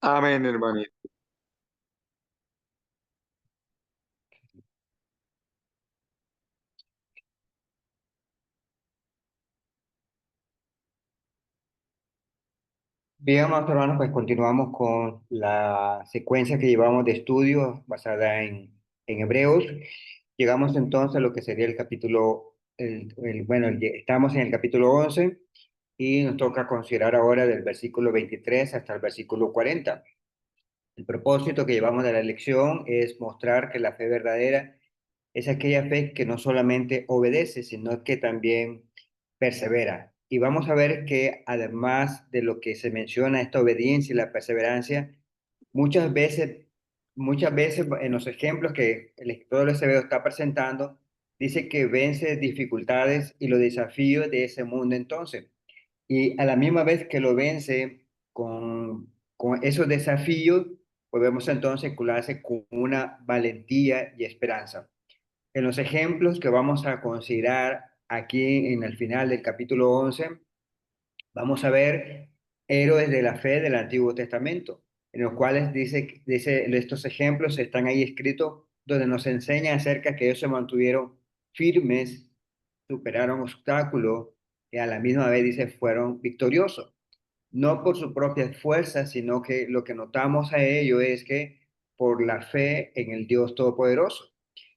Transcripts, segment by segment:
Amén, hermanito. Bien, amados hermanos, pues continuamos con la secuencia que llevamos de estudio basada en Hebreos. Llegamos entonces a lo que sería el capítulo, estamos en el capítulo 11 y nos toca considerar ahora del versículo 23 hasta el versículo 40. El propósito que llevamos de la lección es mostrar que la fe verdadera es aquella fe que no solamente obedece, sino que también persevera. Y vamos a ver que además de lo que se menciona, esta obediencia y la perseverancia, muchas veces, muchas veces en los ejemplos que el escritor de Acevedo está presentando, dice que vence dificultades y los desafíos de ese mundo entonces. Y a la misma vez que lo vence con esos desafíos, podemos entonces curarse con una valentía y esperanza. En los ejemplos que vamos a considerar aquí en el final del capítulo 11, vamos a ver héroes de la fe del Antiguo Testamento, en los cuales dice estos ejemplos están ahí escritos donde nos enseña acerca que ellos se mantuvieron firmes, superaron obstáculos y a la misma vez dice fueron victoriosos no por su propia fuerza, sino que lo que notamos a ello es que por la fe en el Dios Todopoderoso.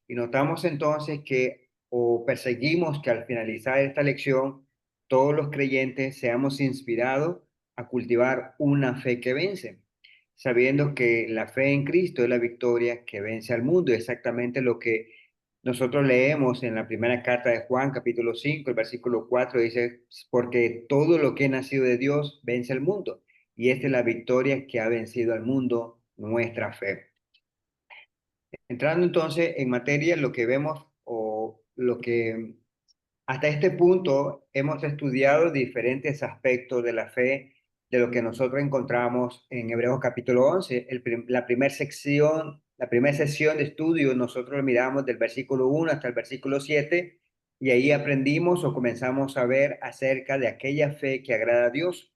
Y notamos entonces que o perseguimos que al finalizar esta lección, todos los creyentes seamos inspirados a cultivar una fe que vence, sabiendo que la fe en Cristo es la victoria que vence al mundo, exactamente lo que nosotros leemos en la primera carta de Juan, capítulo 5 el versículo 4 dice, porque todo lo que es nacido de Dios vence al mundo. Y esta es la victoria que ha vencido al mundo, nuestra fe. Entrando entonces en materia, lo que vemos o lo que hasta este punto hemos estudiado diferentes aspectos de la fe, de lo que nosotros encontramos en Hebreos capítulo 11. La primera sesión de estudio, nosotros lo miramos del versículo 1 hasta el versículo 7 y ahí aprendimos o comenzamos a ver acerca de aquella fe que agrada a Dios,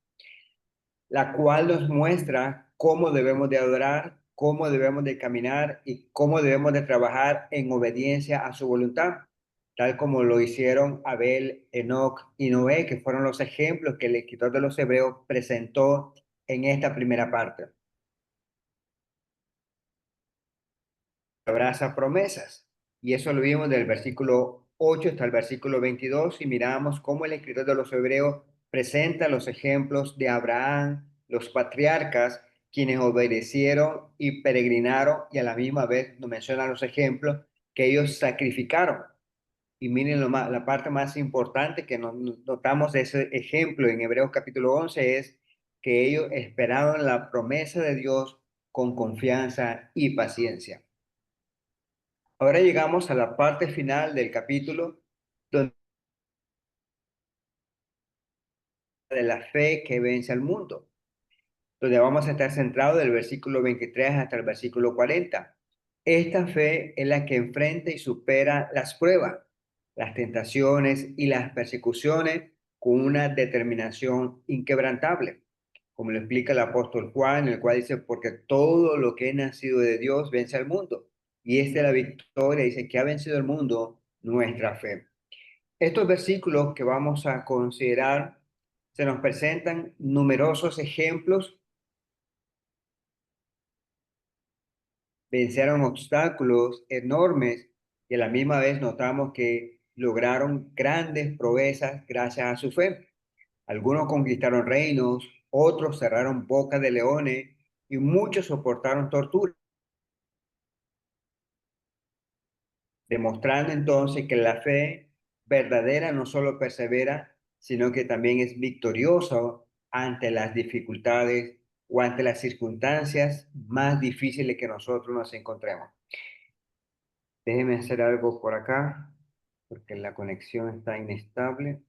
la cual nos muestra cómo debemos de adorar, cómo debemos de caminar y cómo debemos de trabajar en obediencia a su voluntad, tal como lo hicieron Abel, Enoc y Noé, que fueron los ejemplos que el escritor de los Hebreos presentó en esta primera parte. Abraza promesas. Y eso lo vimos del versículo 8 hasta el versículo 22 y miramos cómo el escritor de los Hebreos presenta los ejemplos de Abraham, los patriarcas, quienes obedecieron y peregrinaron y a la misma vez nos menciona los ejemplos que ellos sacrificaron. Y miren la parte más importante que notamos de ese ejemplo en Hebreos capítulo 11 es que ellos esperaron la promesa de Dios con confianza y paciencia. Ahora llegamos a la parte final del capítulo donde de la fe que vence al mundo, donde vamos a estar centrados del versículo 23 hasta el versículo 40. Esta fe es la que enfrenta y supera las pruebas, las tentaciones y las persecuciones con una determinación inquebrantable, como lo explica el apóstol Juan, en el cual dice, porque todo lo que es nacido de Dios vence al mundo. Y esta es la victoria, dice, que ha vencido el mundo, nuestra fe. Estos versículos que vamos a considerar se nos presentan numerosos ejemplos, vencieron obstáculos enormes y a la misma vez notamos que lograron grandes proezas gracias a su fe. Algunos conquistaron reinos, otros cerraron bocas de leones y muchos soportaron tortura, demostrando entonces que la fe verdadera no solo persevera, sino que también es victoriosa ante las dificultades o ante las circunstancias más difíciles que nosotros nos encontremos. Déjeme hacer algo por acá, porque la conexión está inestable.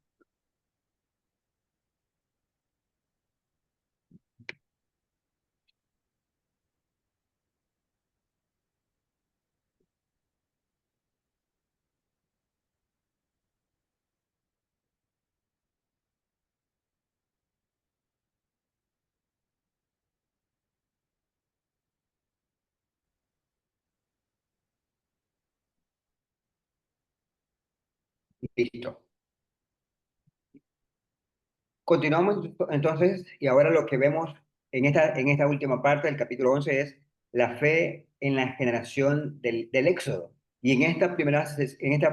Listo. Continuamos entonces, y ahora lo que vemos en esta última parte del capítulo 11 es la fe en la generación del Éxodo. Y en esta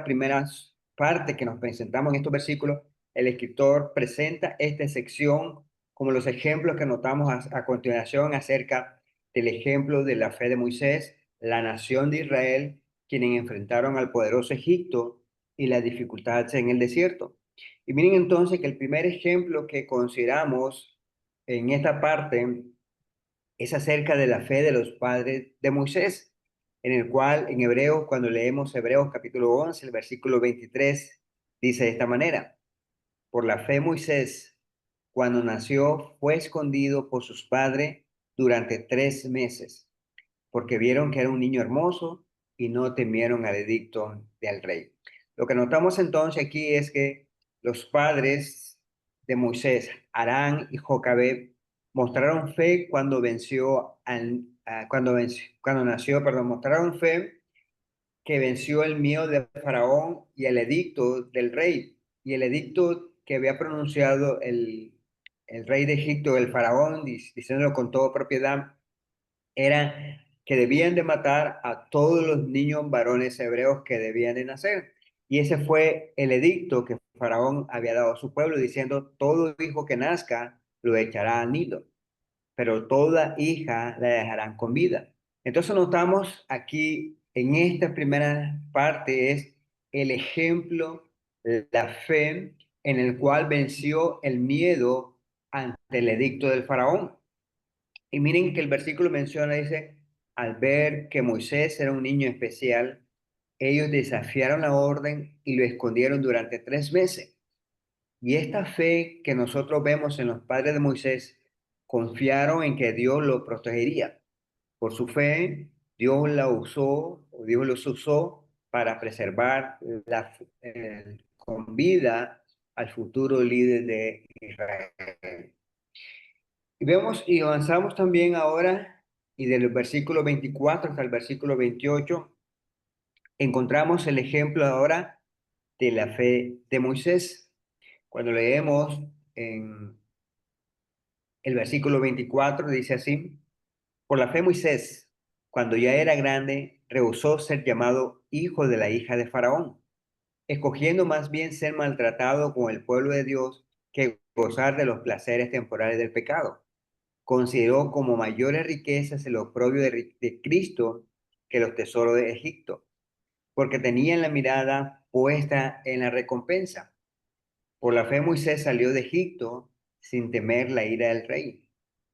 primeras parte que nos presentamos en estos versículos, el escritor presenta esta sección como los ejemplos que notamos a continuación acerca del ejemplo de la fe de Moisés, la nación de Israel, quienes enfrentaron al poderoso Egipto y las dificultades en el desierto. Y miren entonces que el primer ejemplo que consideramos en esta parte es acerca de la fe de los padres de Moisés, en el cual en Hebreos, cuando leemos Hebreos capítulo 11, el versículo 23, dice de esta manera: por la fe Moisés, cuando nació, fue escondido por sus padres durante 3 meses, porque vieron que era un niño hermoso y no temieron al edicto del rey. Lo que notamos entonces aquí es que los padres de Moisés, Arán y Jocabed, mostraron fe cuando cuando nació, perdón, mostraron fe que venció el miedo de Faraón y el edicto del rey, y el edicto que había pronunciado el rey de Egipto, el Faraón, diciéndolo con toda propiedad, era que debían de matar a todos los niños varones hebreos que debían de nacer. Y ese fue el edicto que Faraón había dado a su pueblo, diciendo: todo hijo que nazca lo echará al nido, pero toda hija la dejarán con vida. Entonces notamos aquí en esta primera parte es el ejemplo, la fe en el cual venció el miedo ante el edicto del Faraón. Y miren que el versículo menciona, dice: al ver que Moisés era un niño especial, ellos desafiaron la orden y lo escondieron durante 3 meses. Y esta fe que nosotros vemos en los padres de Moisés, confiaron en que Dios lo protegería. Por su fe, Dios la usó, o Dios los usó para preservar con vida al futuro líder de Israel. Y vemos y avanzamos también ahora, y del versículo 24 hasta el versículo 28 encontramos el ejemplo ahora de la fe de Moisés. Cuando leemos en el versículo 24 dice así: por la fe Moisés, cuando ya era grande, rehusó ser llamado hijo de la hija de Faraón, escogiendo más bien ser maltratado con el pueblo de Dios que gozar de los placeres temporales del pecado. Consideró como mayores riquezas el oprobio de Cristo que los tesoros de Egipto, porque tenían la mirada puesta en la recompensa. Por la fe Moisés salió de Egipto sin temer la ira del rey,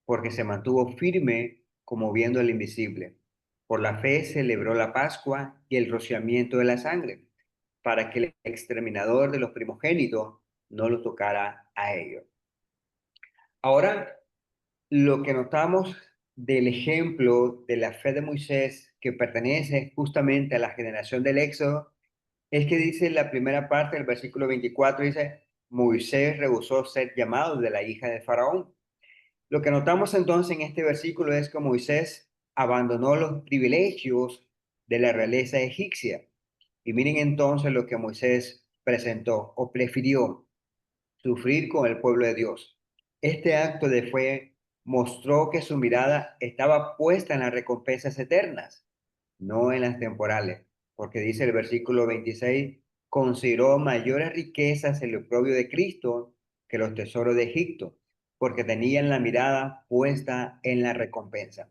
porque se mantuvo firme como viendo el invisible. Por la fe celebró la Pascua y el rociamiento de la sangre, para que el exterminador de los primogénitos no lo tocara a ellos. Ahora, lo que notamos del ejemplo de la fe de Moisés, que pertenece justamente a la generación del Éxodo, es que dice en la primera parte del versículo 24, dice: Moisés rehusó ser llamado de la hija de Faraón. Lo que notamos entonces en este versículo es que Moisés abandonó los privilegios de la realeza egipcia. Y miren entonces lo que Moisés presentó o prefirió: sufrir con el pueblo de Dios. Este acto de fe mostró que su mirada estaba puesta en las recompensas eternas, no en las temporales, porque dice el versículo 26: consideró mayores riquezas el oprobio de Cristo que los tesoros de Egipto, porque tenían la mirada puesta en la recompensa.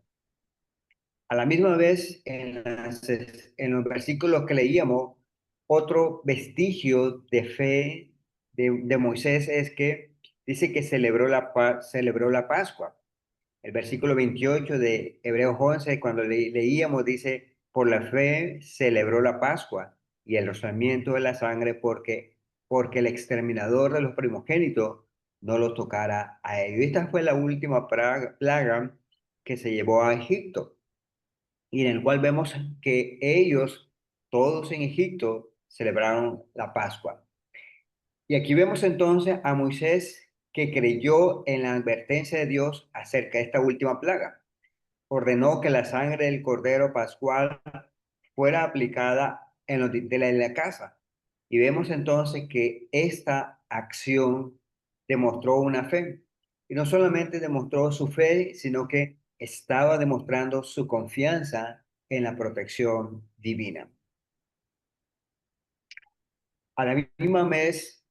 A la misma vez, en los versículos que leíamos, otro vestigio de fe de Moisés es que dice que celebró la Pascua. El versículo 28 de Hebreos 11, cuando leíamos, dice: por la fe celebró la Pascua y el rozamiento de la sangre, porque el exterminador de los primogénitos no los tocara a ellos. Esta fue la última plaga que se llevó a Egipto, y en el cual vemos que ellos, todos en Egipto, celebraron la Pascua. Y aquí vemos entonces a Moisés, que creyó en la advertencia de Dios acerca de esta última plaga. Ordenó que la sangre del cordero pascual fuera aplicada en los dinteles de la casa, Y vemos entonces que esta acción demostró una fe. Y no solamente demostró su fe, sino que estaba demostrando su confianza en la protección divina. A la misma vez,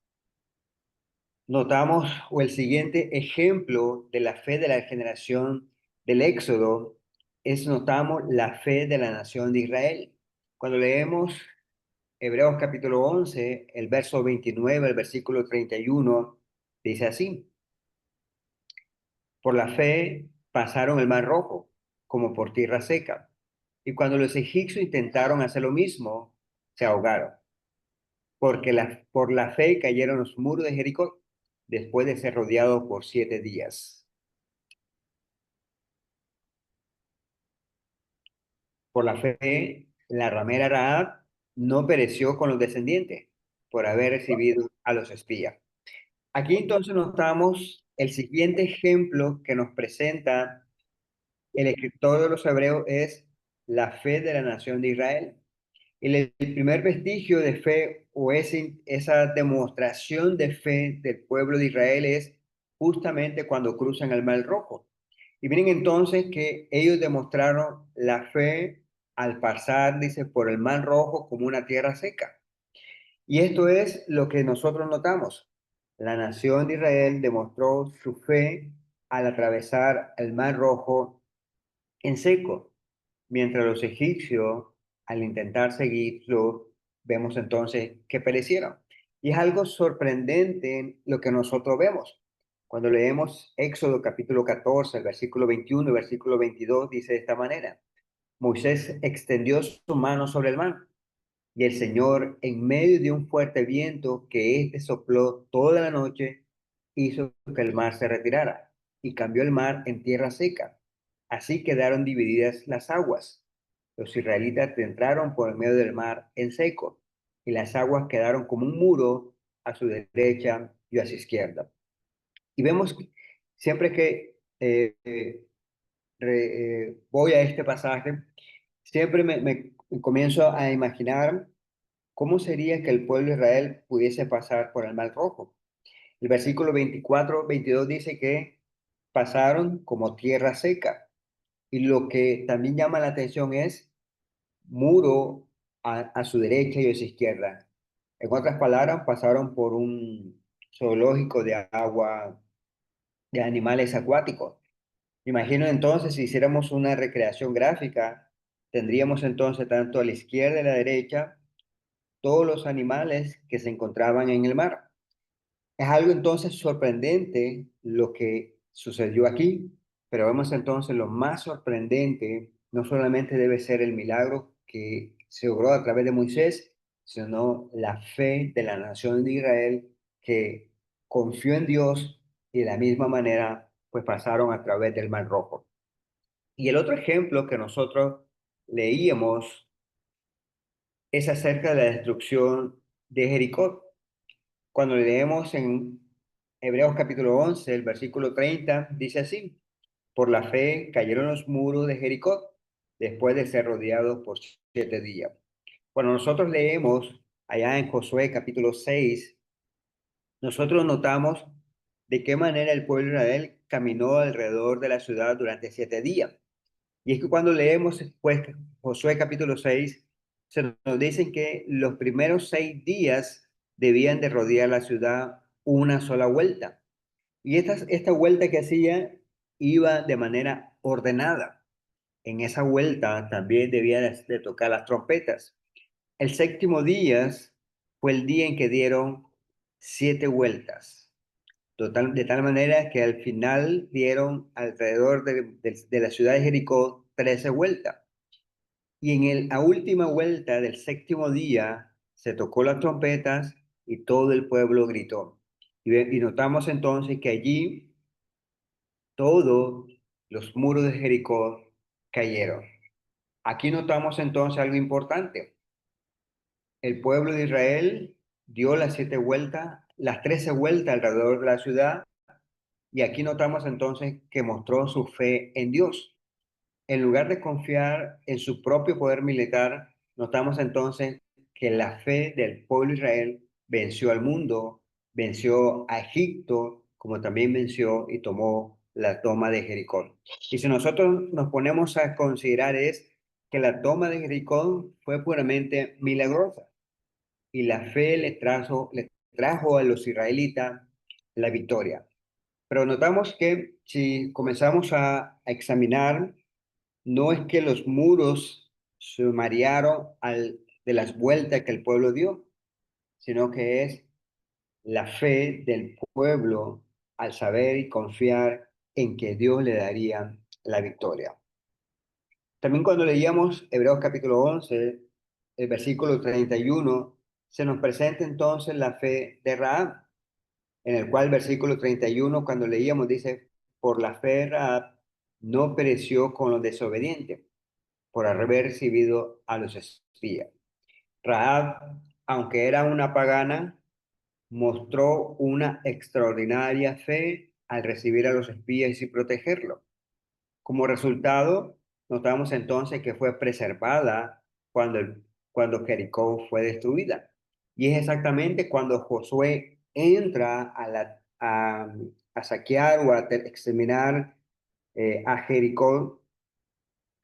notamos o el siguiente ejemplo de la fe de la generación del Éxodo es notamos la fe de la nación de Israel. Cuando leemos Hebreos capítulo 11, el verso 29, el versículo 31, dice así: por la fe pasaron el mar rojo como por tierra seca, y cuando los egipcios intentaron hacer lo mismo, se ahogaron, porque por la fe cayeron los muros de Jericó después de ser rodeados por 7 días. Por la fe, la ramera Rahab no pereció con los descendientes por haber recibido a los espías. Aquí entonces notamos el siguiente ejemplo que nos presenta el escritor de los Hebreos es la fe de la nación de Israel. El primer vestigio de fe o esa demostración de fe del pueblo de Israel es justamente cuando cruzan el Mar Rojo. Y miren entonces que ellos demostraron la fe al pasar, dice, por el Mar Rojo como una tierra seca. Y esto es lo que nosotros notamos. La nación de Israel demostró su fe al atravesar el Mar Rojo en seco, mientras los egipcios, al intentar seguirlo, vemos entonces que perecieron. Y es algo sorprendente lo que nosotros vemos. Cuando leemos Éxodo capítulo 14, el versículo 21 y versículo 22, dice de esta manera: Moisés extendió su mano sobre el mar y el Señor, en medio de un fuerte viento que éste sopló toda la noche, hizo que el mar se retirara y cambió el mar en tierra seca. Así quedaron divididas las aguas. Los israelitas entraron por el medio del mar en seco, y las aguas quedaron como un muro a su derecha y a su izquierda. Y vemos que siempre que voy a este pasaje, siempre me comienzo a imaginar ¿cómo sería que el pueblo de Israel pudiese pasar por el Mar Rojo? El versículo 24-22 dice que pasaron como tierra seca. Y lo que también llama la atención es muro a su derecha y a su izquierda. En otras palabras, pasaron por un zoológico de agua, de animales acuáticos. Imagino entonces, si hiciéramos una recreación gráfica, tendríamos entonces tanto a la izquierda y a la derecha todos los animales que se encontraban en el mar. Es algo entonces sorprendente lo que sucedió aquí, pero vemos entonces lo más sorprendente no solamente debe ser el milagro que se logró a través de Moisés, sino la fe de la nación de Israel que confió en Dios y de la misma manera pues pasaron a través del Mar Rojo. Y el otro ejemplo que nosotros leíamos es acerca de la destrucción de Jericó. Cuando leemos en Hebreos capítulo 11, el versículo 30, dice así: por la fe cayeron los muros de Jericó después de ser rodeados por 7 días. Cuando nosotros leemos allá en Josué capítulo 6, nosotros notamos de qué manera el pueblo de Israel caminó alrededor de la ciudad durante 7 días. Y es que cuando leemos pues, Josué capítulo 6, se nos dicen que los primeros 6 días debían de rodear la ciudad una sola vuelta. Y esta vuelta que hacía iba de manera ordenada. En esa vuelta también debían de tocar las trompetas. El séptimo día fue el día en que dieron 7 vueltas. De tal manera que al final dieron alrededor de la ciudad de Jericó 13 vueltas. Y la última vuelta del séptimo día se tocó las trompetas y todo el pueblo gritó. Y notamos entonces que allí todos los muros de Jericó cayeron. Aquí notamos entonces algo importante. El pueblo de Israel dio las 7 vueltas, las 13 vueltas alrededor de la ciudad. Y aquí notamos entonces que mostró su fe en Dios. En lugar de confiar en su propio poder militar, notamos entonces que la fe del pueblo de Israel venció al mundo, venció a Egipto, como también venció y tomó la toma de Jericó. Y si nosotros nos ponemos a considerar es que la toma de Jericó fue puramente milagrosa y la fe le trajo a los israelitas la victoria. Pero notamos que si comenzamos a examinar, no es que los muros se marearon de las vueltas que el pueblo dio, sino que es la fe del pueblo al saber y confiar en que Dios le daría la victoria. También cuando leíamos Hebreos capítulo 11, el versículo 31, se nos presenta entonces la fe de Rahab, en el cual el versículo 31, cuando leíamos, dice, por la fe Rahab no pereció con los desobedientes, por haber recibido a los espías. Rahab, aunque era una pagana, mostró una extraordinaria fe al recibir a los espías y protegerlos. Como resultado, notamos entonces que fue preservada cuando Jericó fue destruida. Y es exactamente cuando Josué entra a saquear o a exterminar a Jericó,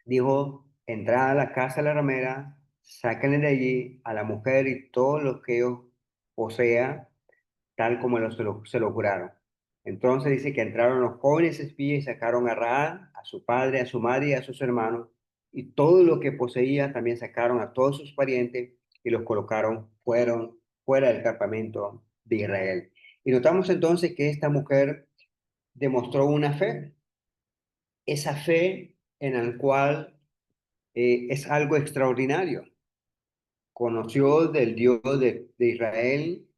dijo, entrad a la casa de la ramera, sáquenle de allí a la mujer y todo lo que ellos posea, tal como se lo juraron. Entonces dice que entraron los jóvenes espías y sacaron a Raab, a su padre, a su madre y a sus hermanos, y todo lo que poseía también sacaron a todos sus parientes y los fueron fuera del campamento de Israel. Y notamos entonces que esta mujer demostró una fe, esa fe en la cual es algo extraordinario. Conoció del Dios de Israel,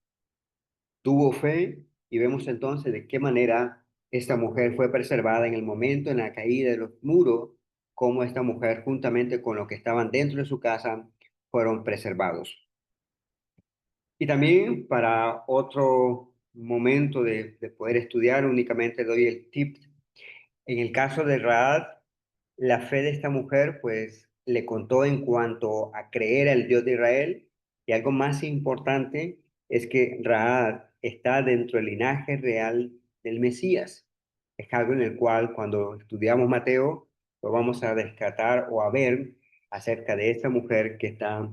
tuvo fe y vemos entonces de qué manera esta mujer fue preservada en el momento en la caída de los muros, cómo esta mujer juntamente con los que estaban dentro de su casa fueron preservados. Y también para otro momento de poder estudiar, únicamente doy el tip. En el caso de Raad, la fe de esta mujer, pues, le contó en cuanto a creer al Dios de Israel. Y algo más importante es que Raad está dentro del linaje real del Mesías. Es algo en el cual, cuando estudiamos Mateo, lo vamos a descartar o a ver acerca de esta mujer que está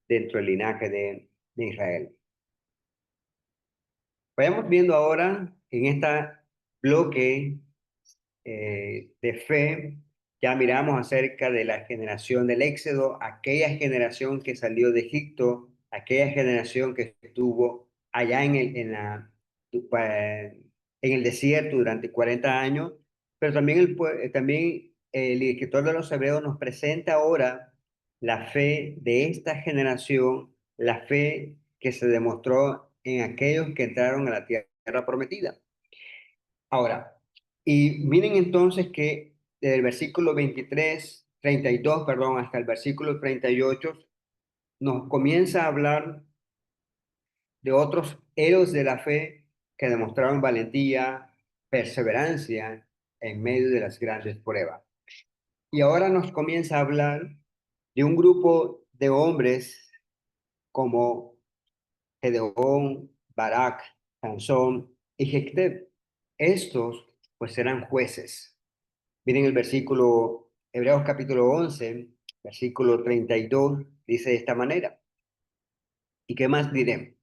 dentro del linaje de Israel. Vayamos viendo ahora en este bloque de fe, ya miramos acerca de la generación del Éxodo, aquella generación que salió de Egipto, aquella generación que estuvo allá en el desierto durante 40 años, pero también también el escritor de los Hebreos nos presenta ahora la fe de esta generación, la fe que se demostró en aquellos que entraron a la tierra prometida. Ahora, y miren entonces que desde el versículo 32, perdón, hasta el versículo 38, nos comienza a hablar de otros héroes de la fe que demostraron valentía, perseverancia en medio de las grandes pruebas. Y ahora nos comienza a hablar de un grupo de hombres como Gedeón, Barak, Sansón y Jefté. Estos pues eran jueces. Miren el versículo, Hebreos capítulo 11, versículo 32, dice de esta manera. ¿Y qué más diré?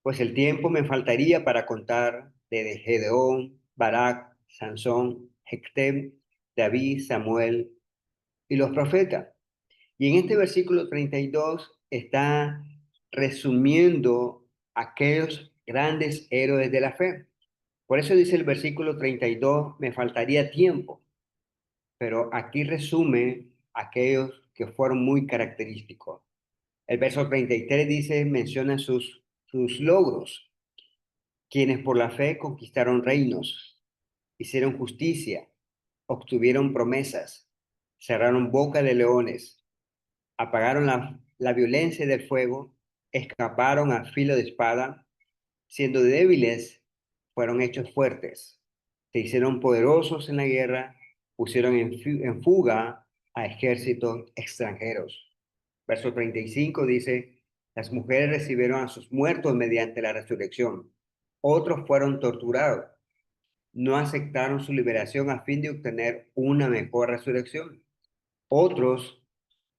Pues el tiempo me faltaría para contar de Gedeón, Barak, Sansón, Jefté, David, Samuel y los profetas. Y en este versículo 32 está resumiendo aquellos grandes héroes de la fe. Por eso dice el versículo 32, me faltaría tiempo, pero aquí resume aquellos que fueron muy característicos. El verso 33 dice, menciona sus logros, quienes por la fe conquistaron reinos, hicieron justicia, obtuvieron promesas, cerraron boca de leones, apagaron la violencia del fuego, escaparon a filo de espada, siendo débiles, fueron hechos fuertes, se hicieron poderosos en la guerra, pusieron en fuga a ejércitos extranjeros. Verso 35 dice, Las mujeres recibieron a sus muertos mediante la resurrección. Otros fueron torturados. No aceptaron su liberación a fin de obtener una mejor resurrección. Otros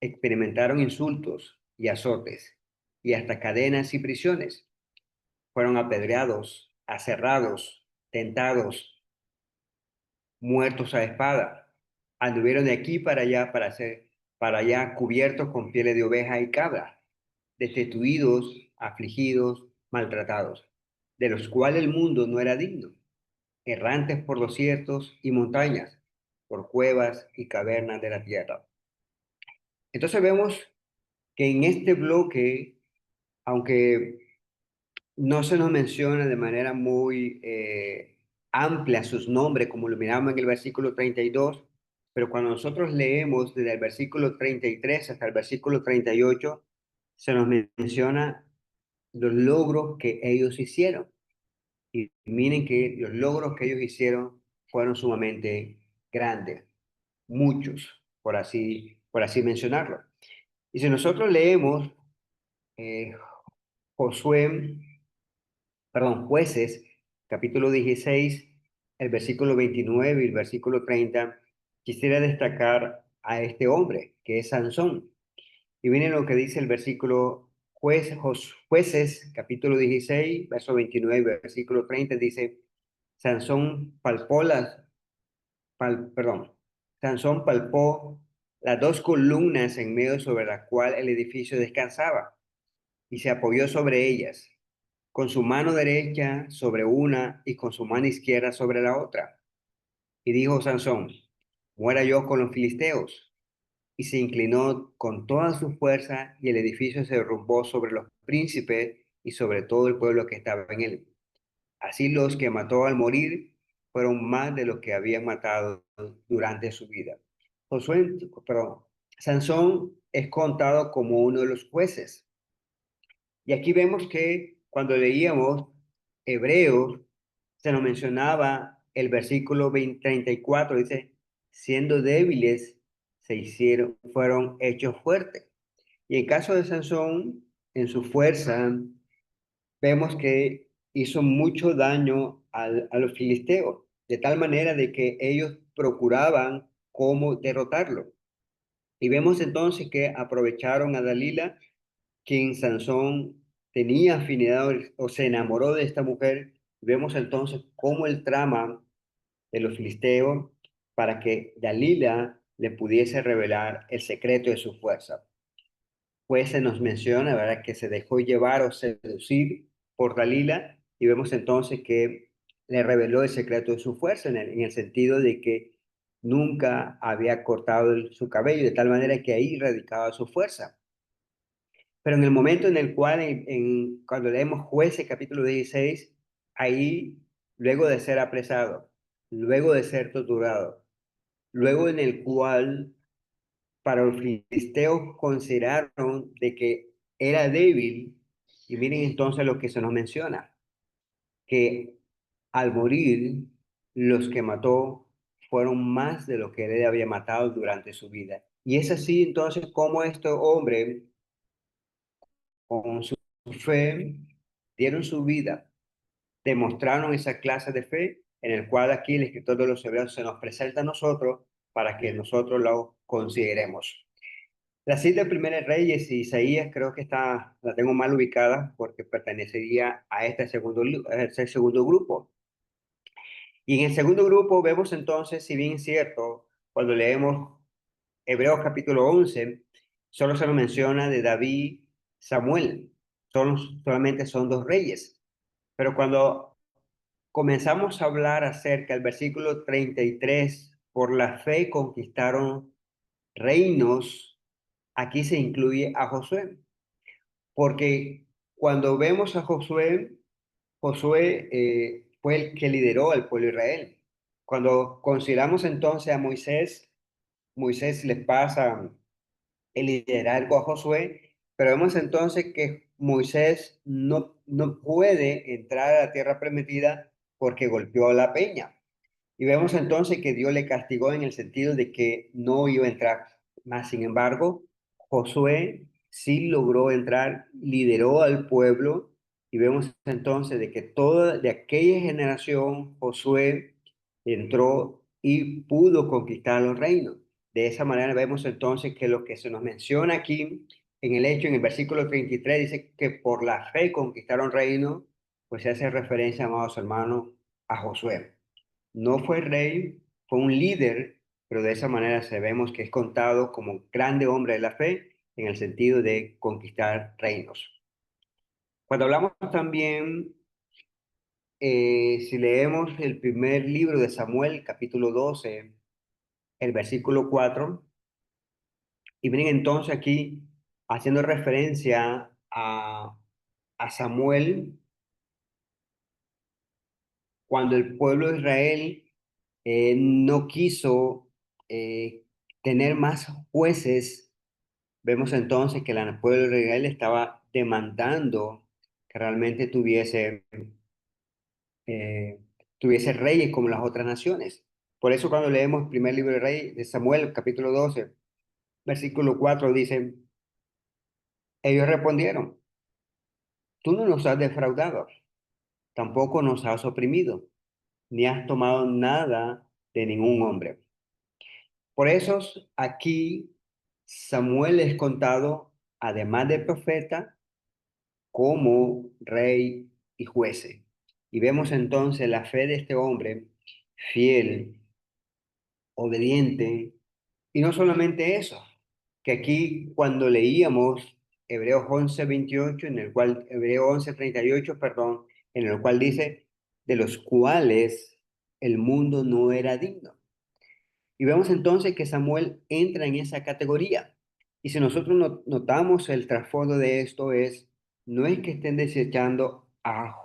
experimentaron insultos y azotes y hasta cadenas y prisiones. Fueron apedreados, aserrados, tentados, muertos a espada. Anduvieron de aquí para allá cubiertos con pieles de oveja y cabra, destituidos, afligidos, maltratados, de los cuales el mundo no era digno, errantes por desiertos y montañas, por cuevas y cavernas de la tierra. Entonces vemos que en este bloque, aunque no se nos menciona de manera muy amplia sus nombres, como lo miramos en el versículo 32, pero cuando nosotros leemos desde el versículo 33 hasta el versículo 38, se nos menciona los logros que ellos hicieron. Y miren que los logros que ellos hicieron fueron sumamente grandes, muchos, por así mencionarlo. Y si nosotros leemos eh, Josué, Jueces, capítulo 16, el versículo 29 y el versículo 30, quisiera destacar a este hombre, que es Sansón. Y miren lo que dice el versículo Jueces, capítulo 16, verso 29 y versículo 30, dice, Sansón palpó Sansón palpó las dos columnas en medio sobre la cual el edificio descansaba y se apoyó sobre ellas, con su mano derecha sobre una y con su mano izquierda sobre la otra. Y dijo Sansón, muera yo con los filisteos. Y se inclinó con toda su fuerza y el edificio se derrumbó sobre los príncipes y sobre todo el pueblo que estaba en él. Así los que mató al morir fueron más de los que habían matado durante su vida. Josué, perdón, Sansón es contado como uno de los jueces. Y aquí vemos que cuando leíamos Hebreos, se nos mencionaba el versículo 34, dice, siendo débiles, fueron hechos fuertes. Y en caso de Sansón, en su fuerza, vemos que hizo mucho daño a los filisteos, de tal manera de que ellos procuraban cómo derrotarlo. Y vemos entonces que aprovecharon a Dalila, quien Sansón tenía afinidad o se enamoró de esta mujer. Vemos entonces cómo el trama de los filisteos para que Dalila le pudiese revelar el secreto de su fuerza. Pues se nos menciona, ¿verdad?, que se dejó llevar o seducir por Dalila y vemos entonces que le reveló el secreto de su fuerza en el sentido de que nunca había cortado su cabello, de tal manera que ahí radicaba su fuerza. Pero en el momento en el cual, cuando leemos Jueces capítulo 16, ahí, luego de ser apresado, luego de ser torturado, luego en el cual para los filisteos consideraron de que era débil, y miren entonces lo que se nos menciona, que al morir, los que mató fueron más de lo que él había matado durante su vida. Y es así entonces como este hombre, con su fe, dieron su vida, demostraron esa clase de fe en el cual aquí el escritor de los Hebreos se nos presenta a nosotros para que nosotros lo consideremos. La cita de Primera Reyes y Isaías creo que la tengo mal ubicada porque pertenecería a a este segundo grupo. Y en el segundo grupo vemos entonces, si bien es cierto, cuando leemos Hebreos capítulo 11, solo se nos menciona de David, Samuel, solamente son dos reyes. Pero cuando comenzamos a hablar acerca del versículo 33, por la fe conquistaron reinos, aquí se incluye a Josué. Porque cuando vemos a Josué, Josué fue el que lideró al pueblo de Israel. Cuando consideramos entonces a Moisés, Moisés les pasa el liderazgo a Josué, pero vemos entonces que Moisés no puede entrar a la tierra prometida porque golpeó la peña. Y vemos entonces que Dios le castigó en el sentido de que no iba a entrar. Más sin embargo, Josué sí logró entrar, lideró al pueblo, y vemos entonces de que toda de aquella generación Josué entró y pudo conquistar los reinos. De esa manera vemos entonces que lo que se nos menciona aquí en el hecho, en el versículo 33, dice que por la fe conquistaron reino, pues se hace referencia, amados hermanos, a Josué. No fue rey, fue un líder, pero de esa manera sabemos que es contado como grande hombre de la fe en el sentido de conquistar reinos. Cuando hablamos también, si leemos el primer libro de Samuel, capítulo 12, el versículo 4, y vienen entonces aquí haciendo referencia a Samuel cuando el pueblo de Israel no quiso tener más jueces. Vemos entonces que el pueblo de Israel estaba demandando que realmente eh, tuviese reyes como las otras naciones. Por eso cuando leemos el primer libro de Rey de Samuel, capítulo 12, versículo 4, dice, ellos respondieron, tú no nos has defraudado, tampoco nos has oprimido, ni has tomado nada de ningún hombre. Por eso aquí Samuel es contado, además de profeta, como rey y juez. Y vemos entonces la fe de este hombre fiel, obediente, y no solamente eso, que aquí cuando leíamos Hebreos 11:28, en el cual, Hebreos 11:38, perdón, en el cual dice, de los cuales el mundo no era digno. Y vemos entonces que Samuel entra en esa categoría. Y si nosotros notamos el trasfondo de esto es, no es que estén desechando a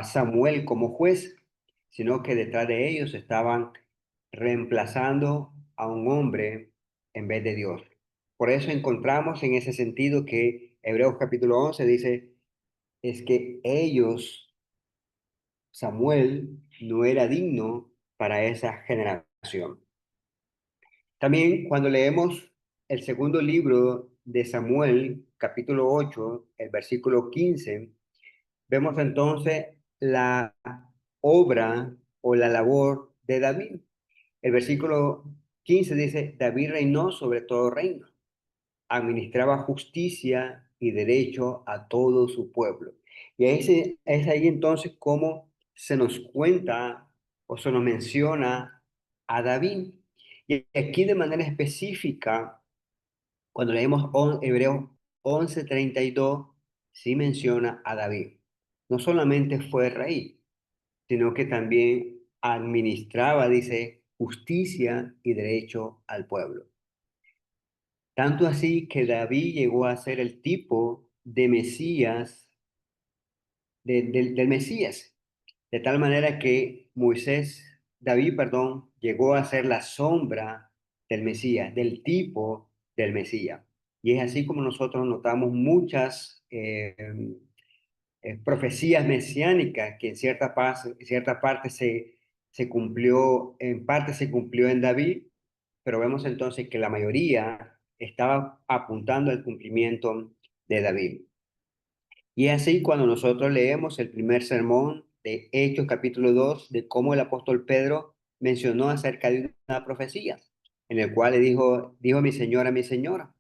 Samuel como juez, sino que detrás de ellos estaban reemplazando a un hombre en vez de Dios. Por eso encontramos en ese sentido que Hebreos capítulo 11 dice, es que ellos, Samuel, no era digno para esa generación. También cuando leemos el segundo libro de Samuel, capítulo 8, el versículo 15, vemos entonces la obra o la labor de David. El versículo 15 dice, David reinó sobre todo reino, administraba justicia y derecho a todo su pueblo. Y es ahí entonces cómo se nos cuenta o se nos menciona a David. Y aquí de manera específica, cuando leemos Hebreos 11:32, sí menciona a David. No solamente fue rey, sino que también administraba, dice, justicia y derecho al pueblo. Tanto así que David llegó a ser el tipo de Mesías, del Mesías, de tal manera que David, perdón, llegó a ser la sombra del Mesías, del tipo del Mesías. Y es así como nosotros notamos muchas profecías mesiánicas que en cierta parte se cumplió, en parte se cumplió en David, pero vemos entonces que la mayoría estaba apuntando al cumplimiento de David. Y es así cuando nosotros leemos el primer sermón de Hechos capítulo 2 de cómo el apóstol Pedro mencionó acerca de una profecía, en el cual le dijo mi señora.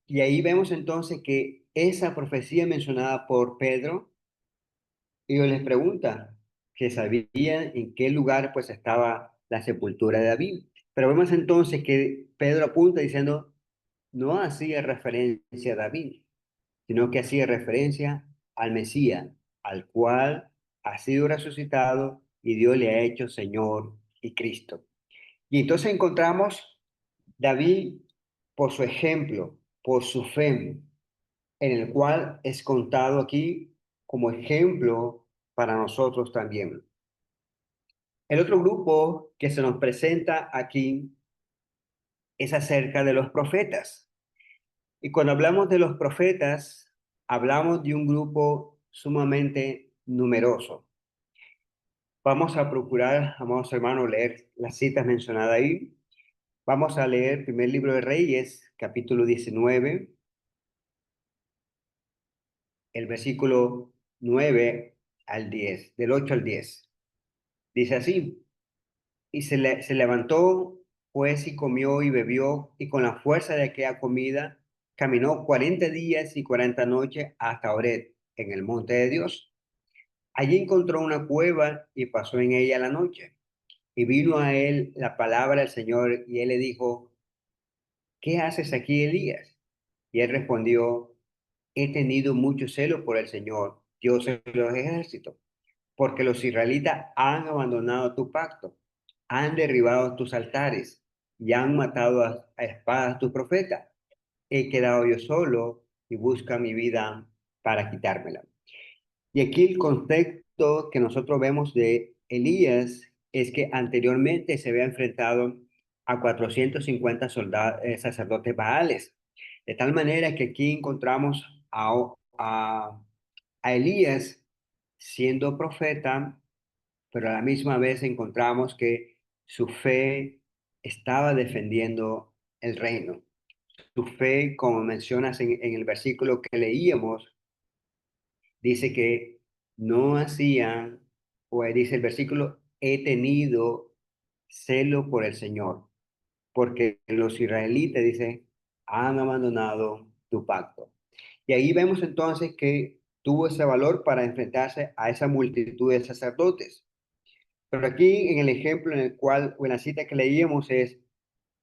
Y ahí vemos entonces que esa profecía mencionada por Pedro, ellos les preguntan que sabían en qué lugar pues estaba la sepultura de David. Pero vemos entonces que Pedro apunta diciendo, no hacía referencia a David, sino que hacía referencia al Mesías, al cual ha sido resucitado y Dios le ha hecho Señor y Cristo. Y entonces encontramos David por su ejemplo, por su fe, en el cual es contado aquí como ejemplo para nosotros también. El otro grupo que se nos presenta aquí es acerca de los profetas. Y cuando hablamos de los profetas, hablamos de un grupo sumamente numeroso. Vamos a procurar, amados hermanos, leer las citas mencionadas ahí. Vamos a leer el primer libro de Reyes, capítulo 19, el versículo 9 al 10, del 8 al 10. Dice así, y se levantó, pues, y comió y bebió, y con la fuerza de aquella comida caminó 40 días y 40 noches hasta Horeb, en el monte de Dios. Allí encontró una cueva y pasó en ella la noche. Y vino a él la palabra del Señor, y él le dijo, ¿qué haces aquí, Elías? Y él respondió, he tenido mucho celo por el Señor, Dios de los ejércitos, porque los israelitas han abandonado tu pacto, han derribado tus altares y han matado a espadas tus profetas. He quedado yo solo y busca mi vida para quitármela. Y aquí el contexto que nosotros vemos de Elías es que anteriormente se había enfrentado a 450 soldados, sacerdotes baales. De tal manera que aquí encontramos a, a Elías siendo profeta, pero a la misma vez encontramos que su fe estaba defendiendo el reino. Su fe, como mencionas en el versículo que leíamos, dice que no hacían, o dice el versículo, he tenido celo por el Señor, porque los israelitas, dice, han abandonado tu pacto. Y ahí vemos entonces que tuvo ese valor para enfrentarse a esa multitud de sacerdotes. Pero aquí en el ejemplo en el cual, o en la cita que leíamos es,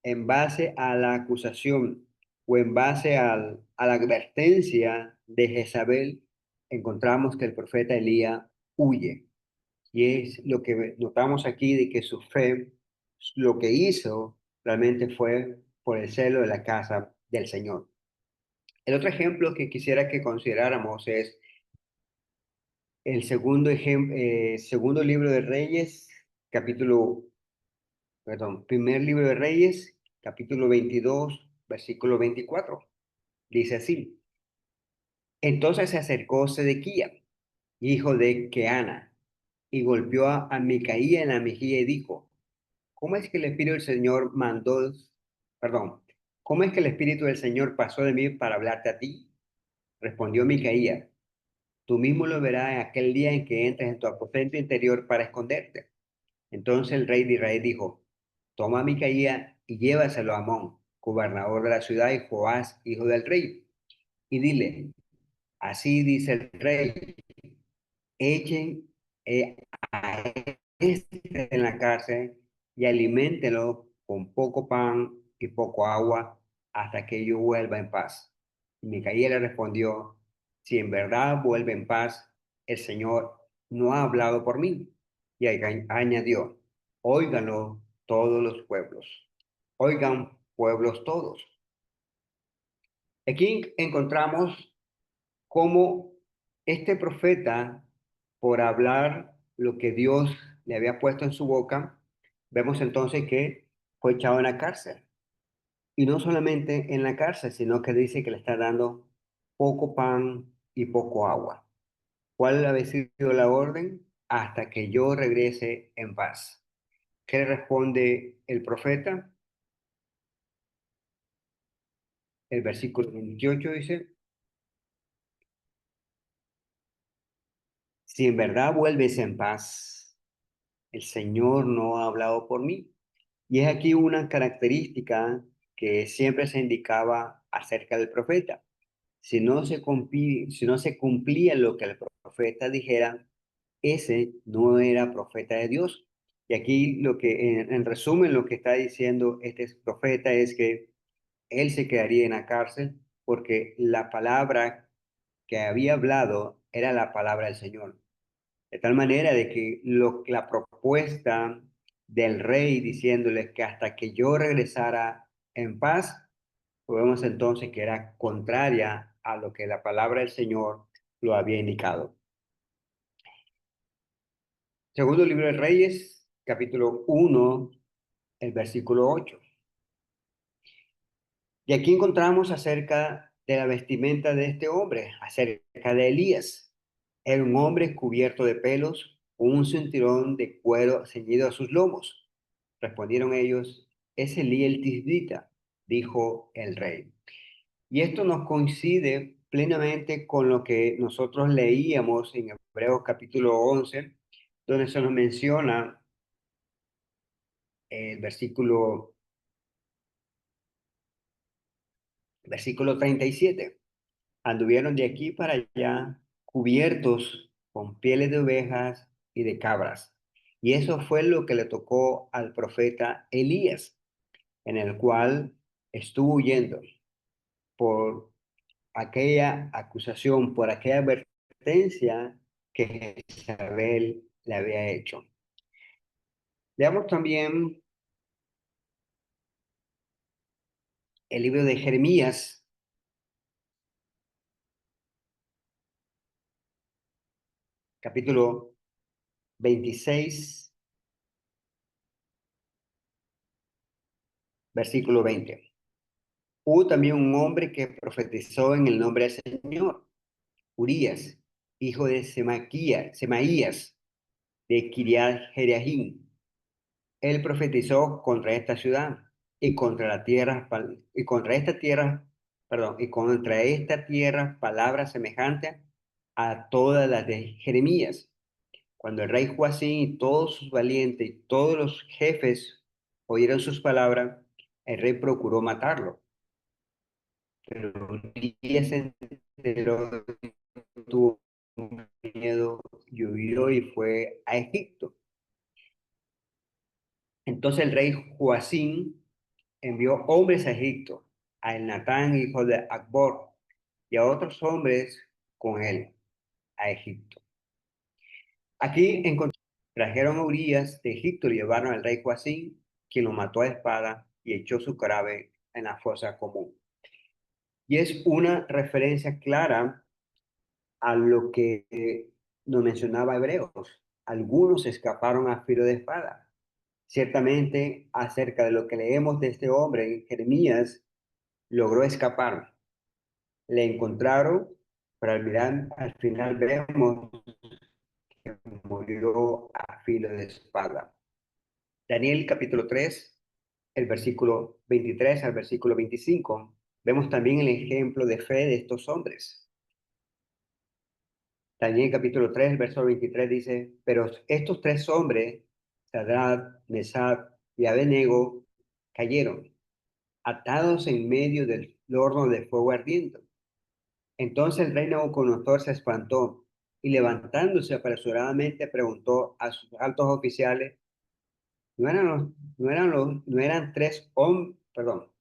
en base a la acusación o en base a la advertencia de Jezabel, encontramos que el profeta Elías huye. Y es lo que notamos aquí de que su fe, lo que hizo realmente fue por el celo de la casa del Señor. El otro ejemplo que quisiera que consideráramos es el segundo libro de Reyes, capítulo, perdón, primer libro de Reyes, capítulo 22, versículo 24. Dice así, entonces se acercó Sedequía, hijo de Keana, y golpeó a Micaía en la mejilla y dijo, ¿cómo es que el Espíritu del Señor perdón, cómo es que el Espíritu del Señor pasó de mí para hablarte a ti? Respondió Micaía, tú mismo lo verás en aquel día en que entres en tu aposento interior para esconderte. Entonces el rey de Israel dijo, toma a Micaía y llévaselo a Amón, gobernador de la ciudad, y Joás, hijo del rey, y dile, así dice el rey, echen a este en la cárcel y aliméntelo con poco pan y poco agua hasta que yo vuelva en paz. Y Micaía le respondió, si en verdad vuelve en paz, el Señor no ha hablado por mí. Y añadió, óiganlo todos los pueblos, oigan pueblos todos. Aquí encontramos cómo este profeta, por hablar lo que Dios le había puesto en su boca, vemos entonces que fue echado en la cárcel. Y no solamente en la cárcel, sino que dice que le está dando poco pan y poco agua. ¿Cuál había sido la orden? Hasta que yo regrese en paz. ¿Qué le responde el profeta? El versículo 28 dice, si en verdad vuelves en paz, el Señor no ha hablado por mí. Y es aquí una característica que siempre se indicaba acerca del profeta. Si no se cumplía lo que el profeta dijera, ese no era profeta de Dios. Y aquí lo que, en resumen, lo que está diciendo este profeta es que él se quedaría en la cárcel porque la palabra que había hablado era la palabra del Señor. De tal manera de que la propuesta del rey diciéndole que hasta que yo regresara en paz, podemos entonces que era contraria a lo que la palabra del Señor lo había indicado. Segundo libro de Reyes, capítulo 1, el versículo 8. Y aquí encontramos acerca de la vestimenta de este hombre, acerca de Elías. Era un hombre cubierto de pelos, con un cinturón de cuero ceñido a sus lomos. Respondieron ellos, es Elías el Tisbita, dijo el rey. Y esto nos coincide plenamente con lo que nosotros leíamos en Hebreos capítulo 11, donde se nos menciona el versículo 37. Anduvieron de aquí para allá cubiertos con pieles de ovejas y de cabras. Y eso fue lo que le tocó al profeta Elías, en el cual estuvo huyendo por aquella acusación, por aquella advertencia que Jezabel le había hecho. Veamos también el libro de Jeremías, capítulo 26, versículo 20. Hubo también un hombre que profetizó en el nombre del Señor, Urías, hijo de Semaías, de Kiriat Jearim. Él profetizó contra esta ciudad y contra la tierra, y contra esta tierra, perdón, y contra esta tierra palabras semejantes a todas las de Jeremías. Cuando el rey Joacín y todos sus valientes y todos los jefes oyeron sus palabras, el rey procuró matarlo. Pero un día se enteró, tuvo miedo y huyó y fue a Egipto. Entonces el rey Joacín envió hombres a Egipto, a Elnatán, hijo de Acbor, y a otros hombres con él, a Egipto. Aquí trajeron a Urías de Egipto y llevaron al rey Joacín, quien lo mató a espada y echó su cadáver en la fosa común. Y es una referencia clara a lo que nos mencionaba Hebreos. Algunos escaparon a filo de espada. Ciertamente, acerca de lo que leemos de este hombre en Jeremías, logró escapar. Le encontraron, pero al final vemos que murió a filo de espada. Daniel capítulo 3, el versículo 23 al versículo 25, vemos también el ejemplo de fe de estos hombres. Daniel capítulo 3, verso 23 dice, pero estos tres hombres, Sadrach, Mesach y Abednego, cayeron, atados en medio del horno de fuego ardiente. Entonces el rey Nabucodonosor se espantó y levantándose apresuradamente preguntó a sus altos oficiales, no eran tres hombres, perdón,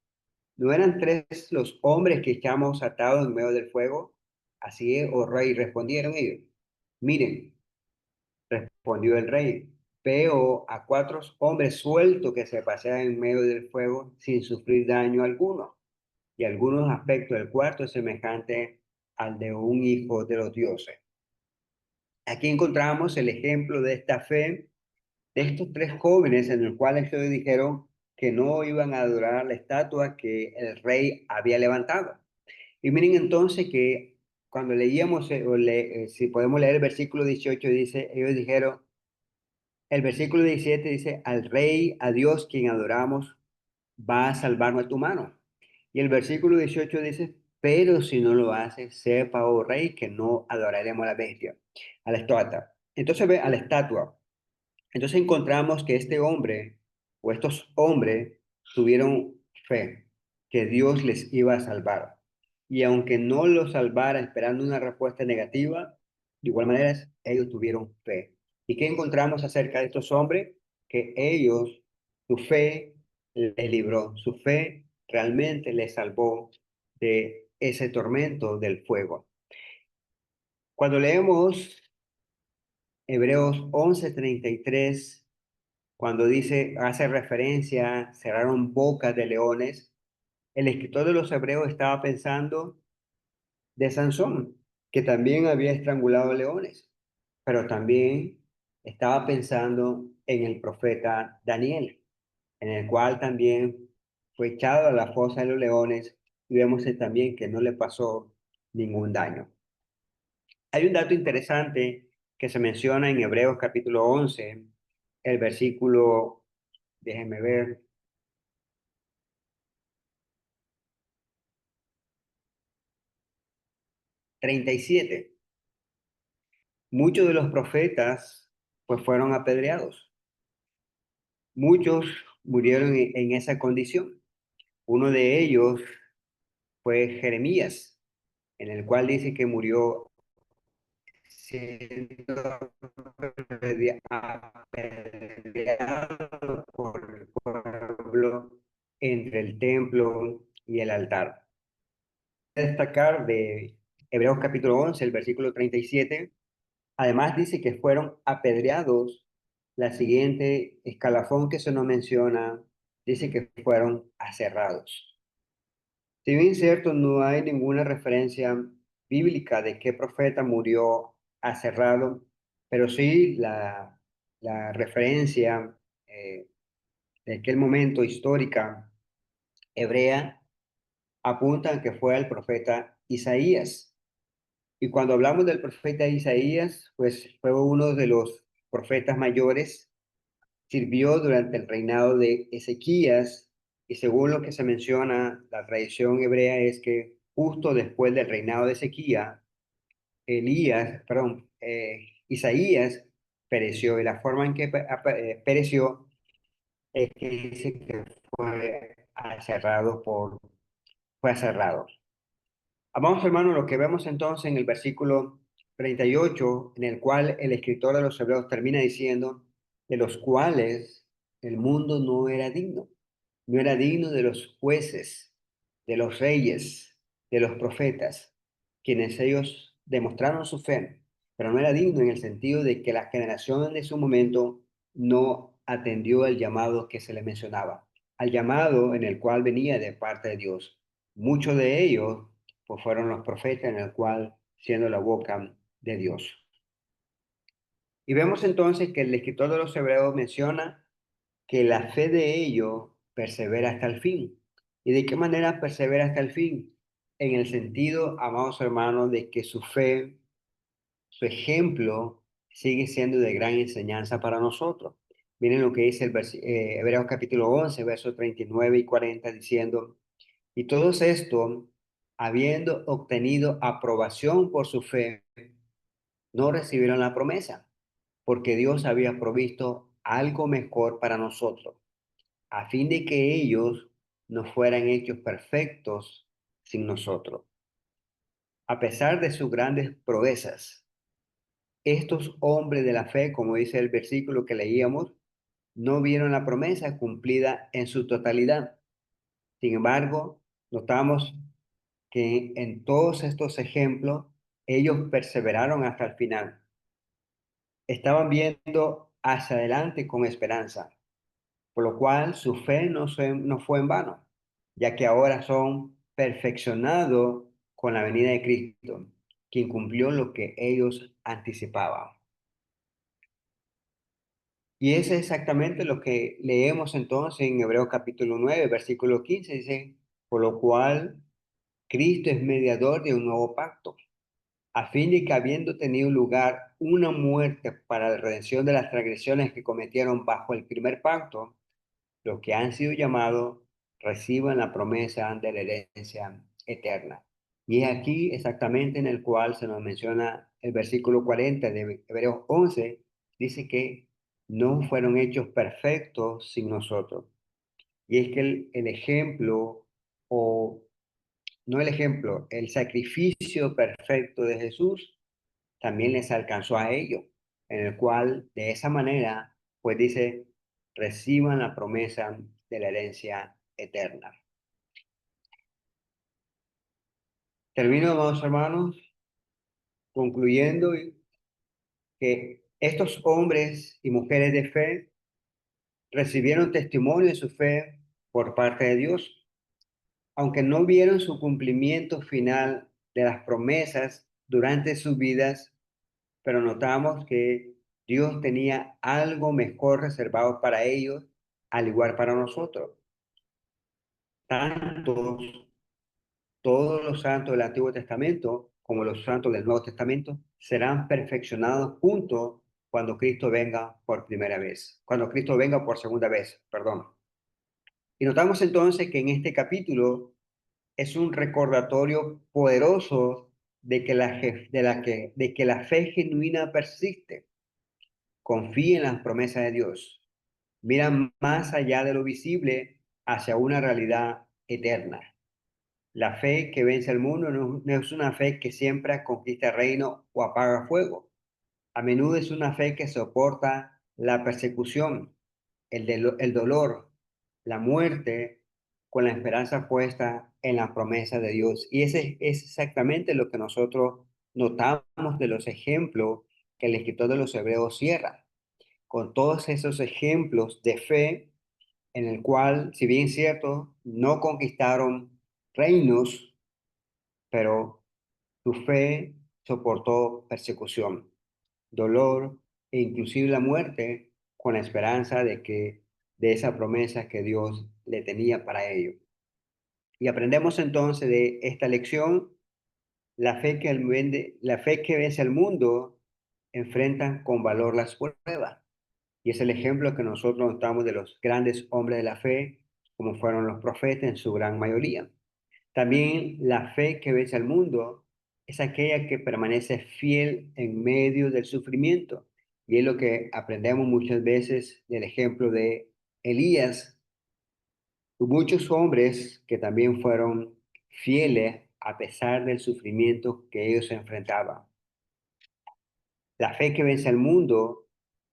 ¿no eran tres los hombres que echamos atados en medio del fuego? Así es, oh rey, respondieron ellos. Miren, respondió el rey, veo a cuatro hombres sueltos que se pasean en medio del fuego sin sufrir daño alguno, y algunos aspectos del cuarto es semejante al de un hijo de los dioses. Aquí encontramos el ejemplo de esta fe de estos tres jóvenes en el cual ellos dijeron que no iban a adorar la estatua que el rey había levantado. Y miren entonces que cuando leíamos, si podemos leer el versículo 18, dice, ellos dijeron, el versículo 17 dice, al rey, a Dios, quien adoramos, va a salvarnos de tu mano. Y el versículo 18 dice, pero si no lo hace, sepa, oh rey, que no adoraremos a la bestia, a la estatua. Entonces ve a la estatua. Entonces encontramos que este hombre o estos hombres tuvieron fe, que Dios les iba a salvar. Y aunque no los salvara esperando una respuesta negativa, de igual manera ellos tuvieron fe. ¿Y qué encontramos acerca de estos hombres? Que ellos, su fe les libró, su fe realmente les salvó de ese tormento del fuego. Cuando leemos Hebreos 11:33, cuando dice, hace referencia, cerraron bocas de leones, el escritor de los Hebreos estaba pensando de Sansón, que también había estrangulado leones, pero también estaba pensando en el profeta Daniel, en el cual también fue echado a la fosa de los leones y vemos también que no le pasó ningún daño. Hay un dato interesante que se menciona en Hebreos capítulo 11, el versículo, déjenme ver, 37. Muchos de los profetas pues fueron apedreados. Muchos murieron en esa condición. Uno de ellos fue Jeremías, en el cual dice que murió siendo apedreado por el pueblo entre el templo y el altar. Destacar de Hebreos capítulo 11, el versículo 37, además dice que fueron apedreados. La siguiente escalafón que se nos menciona dice que fueron aserrados. Si bien es cierto, no hay ninguna referencia bíblica de qué profeta murió aserrado, pero sí la referencia de aquel momento histórica hebrea apunta a que fue el profeta Isaías. Y cuando hablamos del profeta Isaías, pues fue uno de los profetas mayores, sirvió durante el reinado de Ezequías, y según lo que se menciona, la tradición hebrea es que justo después del reinado de Ezequías, Isaías pereció, y la forma en que pereció es que dice que fue aserrado. Vamos, hermano, lo que vemos entonces en el versículo 38, en el cual el escritor de los Hebreos termina diciendo, de los cuales el mundo no era digno. No era digno de los jueces, de los reyes, de los profetas, quienes ellos demostraron su fe, pero no era digno en el sentido de que la generación de su momento no atendió al llamado que se le mencionaba, al llamado en el cual venía de parte de Dios. Muchos de ellos pues fueron los profetas en el cual siendo la boca de Dios. Y vemos entonces que el escritor de los Hebreos menciona que la fe de ellos persevera hasta el fin. ¿Y de qué manera persevera hasta el fin? En el sentido, amados hermanos, de que su fe, su ejemplo, sigue siendo de gran enseñanza para nosotros. Miren lo que dice Hebreos capítulo 11, versos 39 y 40, diciendo, y todos estos, habiendo obtenido aprobación por su fe, no recibieron la promesa, porque Dios había provisto algo mejor para nosotros, a fin de que ellos no fueran hechos perfectos sin nosotros. A pesar de sus grandes proezas, estos hombres de la fe, como dice el versículo que leíamos, no vieron la promesa cumplida en su totalidad. Sin embargo, notamos que en todos estos ejemplos, ellos perseveraron hasta el final. Estaban viendo hacia adelante con esperanza, por lo cual su fe no fue en vano, ya que ahora son perfeccionados con la venida de Cristo, quien cumplió lo que ellos anticipaban. Y es exactamente lo que leemos entonces en Hebreos capítulo 9, versículo 15, dice, por lo cual Cristo es mediador de un nuevo pacto, a fin de que habiendo tenido lugar una muerte para la redención de las transgresiones que cometieron bajo el primer pacto, los que han sido llamados reciban la promesa de la herencia eterna. Y es aquí exactamente en el cual se nos menciona el versículo 40 de Hebreos 11, dice que no fueron hechos perfectos sin nosotros. Y es que el ejemplo, o no el ejemplo, el sacrificio perfecto de Jesús también les alcanzó a ellos, en el cual de esa manera, pues dice, reciban la promesa de la herencia eterna. Termino, amados hermanos, concluyendo que estos hombres y mujeres de fe recibieron testimonio de su fe por parte de Dios, aunque no vieron su cumplimiento final de las promesas durante sus vidas, pero notamos que Dios tenía algo mejor reservado para ellos, al igual para nosotros. Tantos, todos los santos del Antiguo Testamento como los santos del Nuevo Testamento serán perfeccionados juntos cuando Cristo venga por primera vez, cuando Cristo venga por segunda vez, perdón. Y notamos entonces que en este capítulo es un recordatorio poderoso de que la fe genuina persiste, confía en las promesas de Dios, mira más allá de lo visible hacia una realidad eterna. La fe que vence al mundo no es una fe que siempre conquista reino o apaga fuego. A menudo es una fe que soporta la persecución, el dolor, la muerte, con la esperanza puesta en la promesa de Dios. Y ese es exactamente lo que nosotros notamos de los ejemplos que el escritor de los Hebreos cierra, con todos esos ejemplos de fe en el cual, si bien es cierto, no conquistaron reinos, pero su fe soportó persecución, dolor e inclusive la muerte con la esperanza de esa promesa que Dios le tenía para ellos. Y aprendemos entonces de esta lección la fe que vence al mundo enfrenta con valor las pruebas. Y es el ejemplo que nosotros notamos de los grandes hombres de la fe, como fueron los profetas en su gran mayoría. También la fe que vence al mundo es aquella que permanece fiel en medio del sufrimiento. Y es lo que aprendemos muchas veces del ejemplo de Elías y muchos hombres que también fueron fieles a pesar del sufrimiento que ellos enfrentaban. La fe que vence al mundo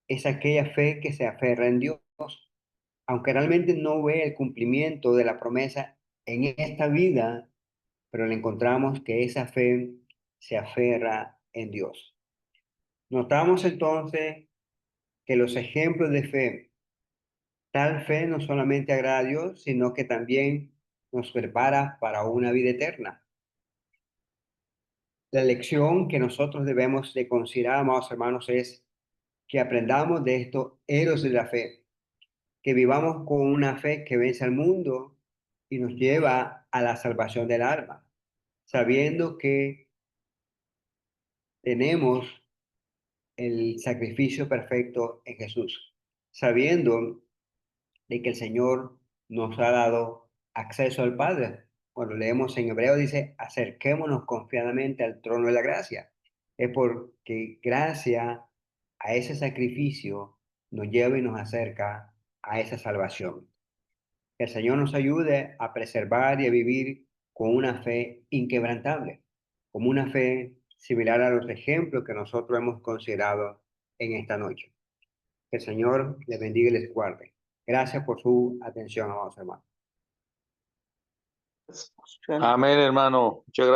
es aquella fe que se aferra en Dios, aunque realmente no ve el cumplimiento de la promesa en esta vida, pero le encontramos que esa fe se aferra en Dios. Notamos entonces que los ejemplos de fe, tal fe no solamente agrada a Dios, sino que también nos prepara para una vida eterna. La lección que nosotros debemos de considerar, amados hermanos, es que aprendamos de estos héroes de la fe, que vivamos con una fe que vence al mundo y nos lleva a la salvación del alma, sabiendo que tenemos el sacrificio perfecto en Jesús, sabiendo de que el Señor nos ha dado acceso al Padre. Cuando leemos en Hebreo dice, acerquémonos confiadamente al trono de la gracia. Es porque gracia a ese sacrificio nos lleva y nos acerca a esa salvación. Que el Señor nos ayude a preservar y a vivir con una fe inquebrantable, como una fe similar a los ejemplos que nosotros hemos considerado en esta noche. Que el Señor les bendiga y les guarde. Gracias por su atención, amados hermanos. Amén, hermano. Muchas gracias.